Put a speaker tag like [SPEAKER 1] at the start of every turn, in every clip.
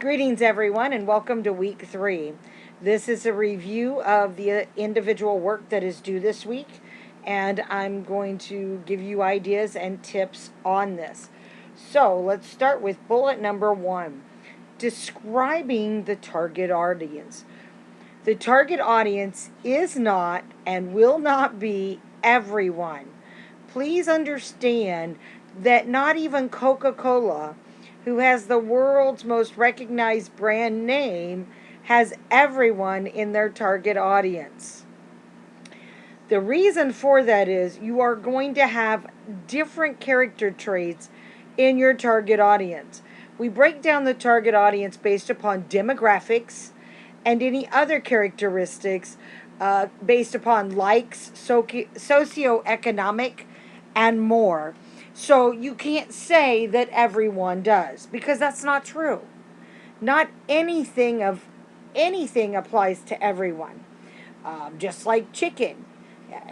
[SPEAKER 1] Greetings, everyone, and welcome to week 3. This is a review of the individual work that is due this week, and I'm going to give you ideas and tips on this. So let's start with bullet number 1, describing the target audience. The target audience is not and will not be everyone. Please understand that not even Coca-Cola, who has the world's most recognized brand name, has everyone in their target audience. The reason for that is you are going to have different character traits in your target audience. We break down the target audience based upon demographics and any other characteristics based upon likes, socioeconomic, and more. So you can't say that everyone does, because that's not true. Not anything applies to everyone. Just like chicken.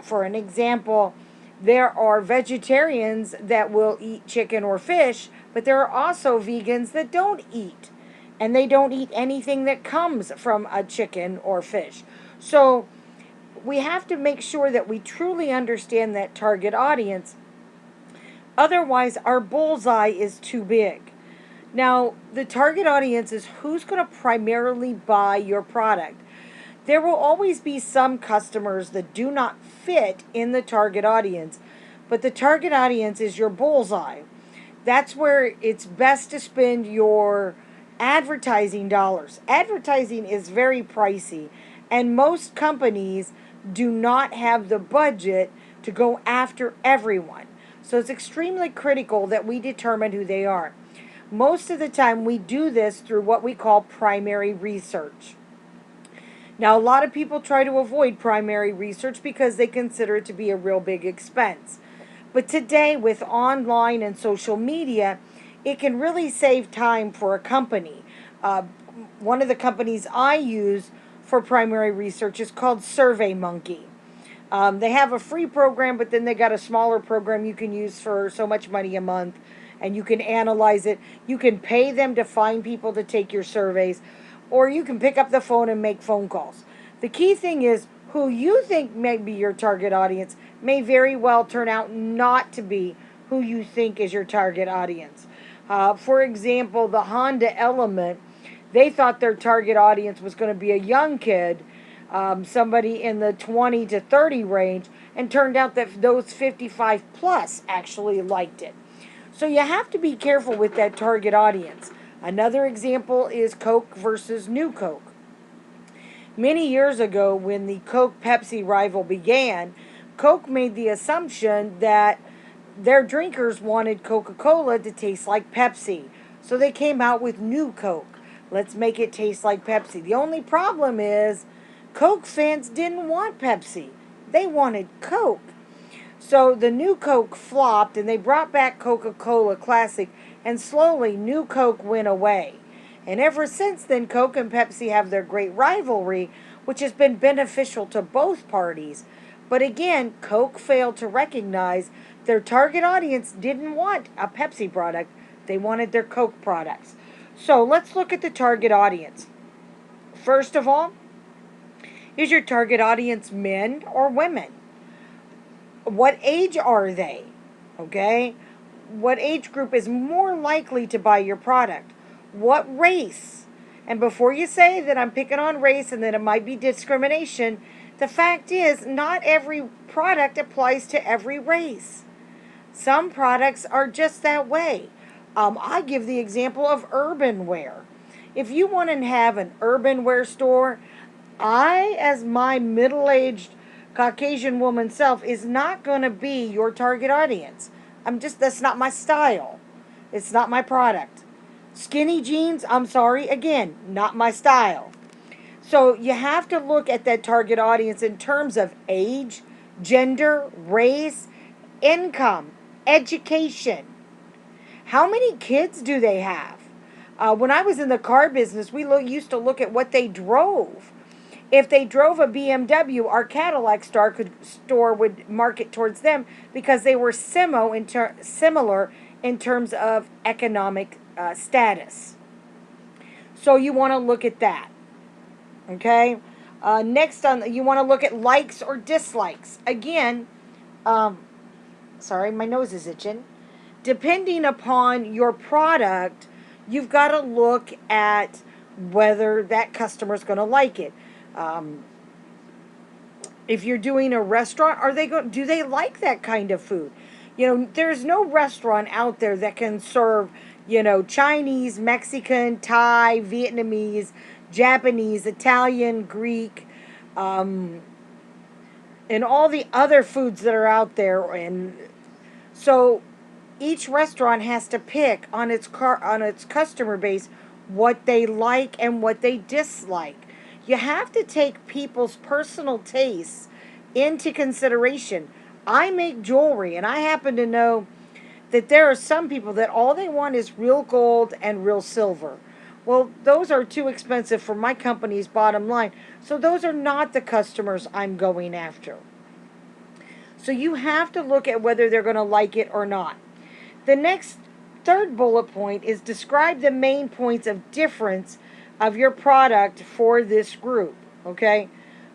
[SPEAKER 1] For an example, there are vegetarians that will eat chicken or fish, but there are also vegans that don't eat. And they don't eat anything that comes from a chicken or fish. So we have to make sure that we truly understand that target audience. Otherwise, our bullseye is too big. Now, the target audience is who's going to primarily buy your product. There will always be some customers that do not fit in the target audience, but the target audience is your bullseye. That's where it's best to spend your advertising dollars. Advertising is very pricey, and most companies do not have the budget to go after everyone. So it's extremely critical that we determine who they are. Most of the time we do this through what we call primary research. Now, a lot of people try to avoid primary research because they consider it to be a real big expense. But today, with online and social media, it can really save time for a company. One of the companies I use for primary research is called SurveyMonkey. They have a free program, but then they got a smaller program you can use for so much money a month, and you can analyze it. You can pay them to find people to take your surveys, or you can pick up the phone and make phone calls. The key thing is who you think may be your target audience may very well turn out not to be who you think is your target audience. For example, the Honda Element, they thought their target audience was going to be a young kid, somebody in the 20 to 30 range, and turned out that those 55 plus actually liked it. So you have to be careful with that target audience. Another example is Coke versus New Coke. Many years ago, when the Coke-Pepsi rival began, Coke made the assumption that their drinkers wanted Coca-Cola to taste like Pepsi. So they came out with New Coke. Let's make it taste like Pepsi. The only problem is Coke fans didn't want Pepsi. They wanted Coke. So the New Coke flopped, and they brought back Coca-Cola Classic, and slowly New Coke went away. And ever since then, Coke and Pepsi have their great rivalry, which has been beneficial to both parties. But again, Coke failed to recognize their target audience didn't want a Pepsi product. They wanted their Coke products. So let's look at the target audience. First of all, is your target audience men or women? What age are they? Okay? What age group is more likely to buy your product? What race? And before you say that I'm picking on race and that it might be discrimination, the fact is not every product applies to every race. Some products are just that way. I give the example of urban wear. If you want to have an urban wear store, I, as my middle-aged Caucasian woman self, is not going to be your target audience. That's not my style. It's not my product. Skinny jeans, I'm sorry, again, not my style. So you have to look at that target audience in terms of age, gender, race, income, education. How many kids do they have? When I was in the car business, we used to look at what they drove. If they drove a BMW, our Cadillac store would market towards them because they were similar in terms of economic status. So you want to look at that. Okay. Next on, you want to look at likes or dislikes. Again, um, sorry, my nose is itching. Depending upon your product, you've got to look at whether that customer's going to like it. Um, if you're doing a restaurant, do they like that kind of food? There's no restaurant out there that can serve, Chinese, Mexican, Thai, Vietnamese, Japanese, Italian, Greek, um, and all the other foods that are out there. And so each restaurant has to pick on its customer base what they like and what they dislike. You have to take people's personal tastes into consideration. I make jewelry, and I happen to know that there are some people that all they want is real gold and real silver. Well, those are too expensive for my company's bottom line. So those are not the customers I'm going after. So you have to look at whether they're going to like it or not. The next third bullet point is describe the main points of difference of your product for this group. Okay,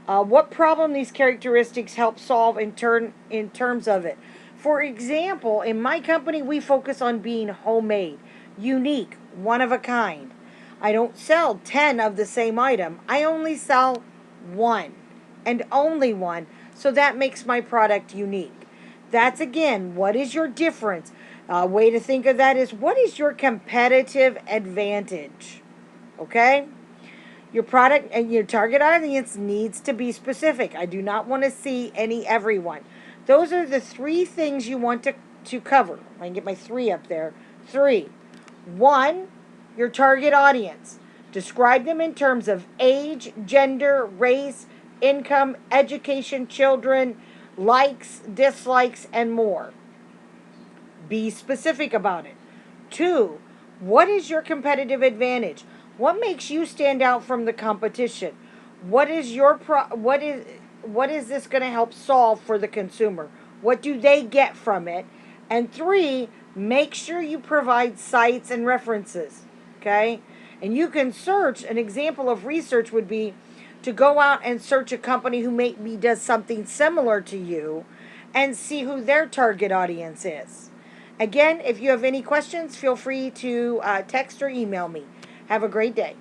[SPEAKER 1] what problem these characteristics help solve in terms of it. For example, in my company, we focus on being homemade, unique, one of a kind. I don't sell 10 of the same item. I only sell one and only one. So that makes my product unique. That's again, what is your difference? A way to think of that is, what is your competitive advantage? Okay? Your product and your target audience needs to be specific. I do not want to see everyone. Those are the three things you want to cover. I can get my three up there. Three. One, your target audience. Describe them in terms of age, gender, race, income, education, children, likes, dislikes, and more. Be specific about it. Two, what is your competitive advantage? What makes you stand out from the competition? What is what is this going to help solve for the consumer? What do they get from it? And three, make sure you provide sites and references. Okay? And you can search, an example of research would be to go out and search a company who maybe does something similar to you and see who their target audience is. Again, if you have any questions, feel free to text or email me. Have a great day.